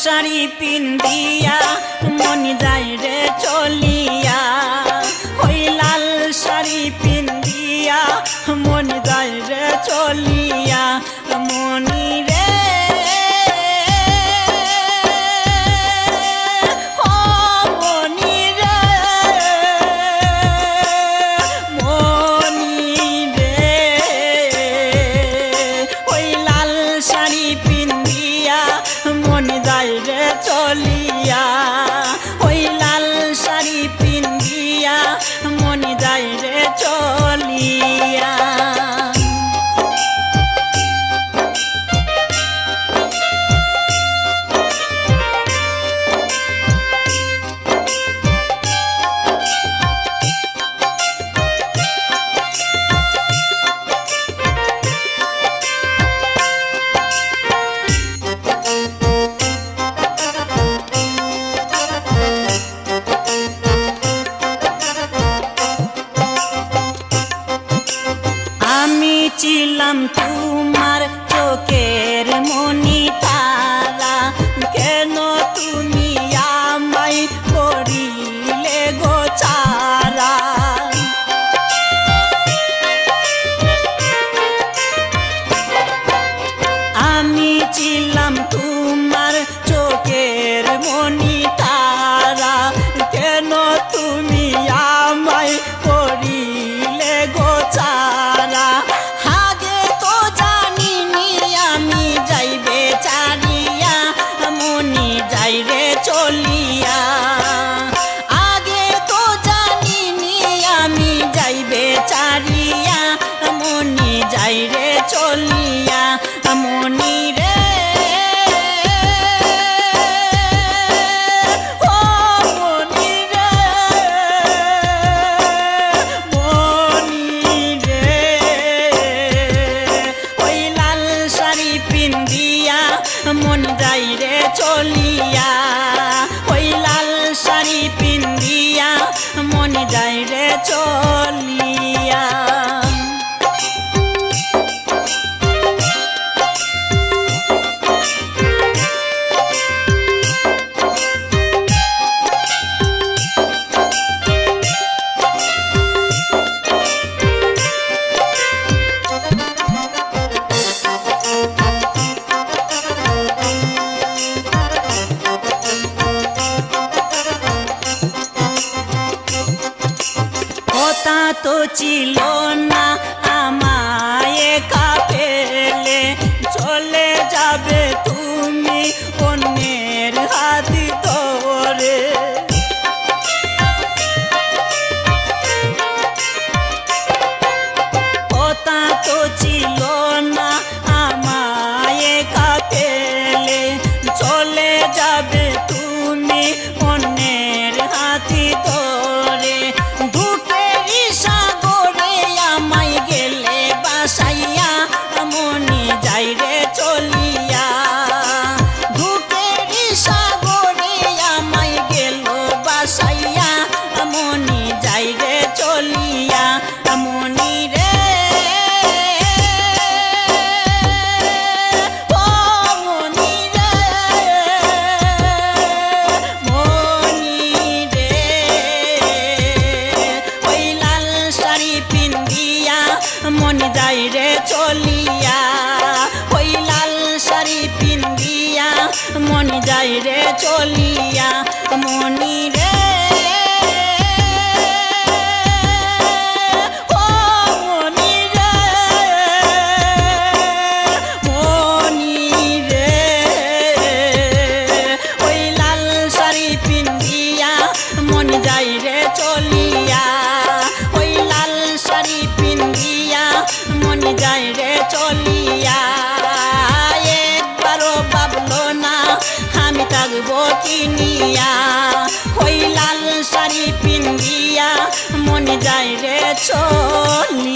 শাড়ি পিন্দিয়া মন যায় রে চলিয়া, ওই লাল শাড়ি পিন্দিয়া মন যায় রে চলিয়া। মনি রে ও মনি রে, মনি রে ওই লাল শাড়ি পিন্দিয়া মন যায় রে চলিয়া, ওই লাল শাড়ি পিন্দিয়া মন যায় রে চলিয়া। আমি ছিলাম তোমার চোখের মনি তারা, কেন তুমি আমায় করিলে গো ছাড়া। আমি ছিলাম তোমার চোখের মনি তারা, কেন তুমি আমায় করিলে গো ছাড়া। আগে তো জানিনি আমি যাইবে ছাড়িয়া মনি যাই রে চলিয়া, আগে তো জানিনি আমি যাইবে ছাড়িয়া মনি যাই রে চলিয়া। মনি রে ও মনি রে, মনি রে ওই লাল শাড়ি পিন্দিয়া মন যাই রে চলিয়া, ওই লাল শাড়ি পিন্দিয়া মন যাই রে চলিয়া। কথা তো ছিল না আমায় একা ফেলে, চলে যাবে তুমি অন্যের হাত ধরে। কথা তো ছিল না আমায় একা ফেলে, চলে যাবে তুমি অন্যের হাত ধরে। বাসাইয়া মনি যাই রে চলিয়া, ধূপের সাগরে আমায় গেল বাসাইয়া মনি যাই রে চলিয়া। মনি রে ও মনি রে, মনি রে ওই লাল শাড়ি পিন্দিয়া মন যাই রে চলিয়া, ওই লাল শাড়ি পিন্দিয়া মন যাই রে চলিয়া। মনি রে ও মনি রে, মনি রে ওই লাল শাড়ি পিন্দিয়া মন যাই রে চলিয়া, ওই লাল শাড়ি পিন্দিয়া মন যাই রে চলিয়া। একবারও ভাবলো না আমি থাকবো কিনিয়া, ওই লাল শাড়ি পিন্দিয়া মন যাই রে চলিয়া।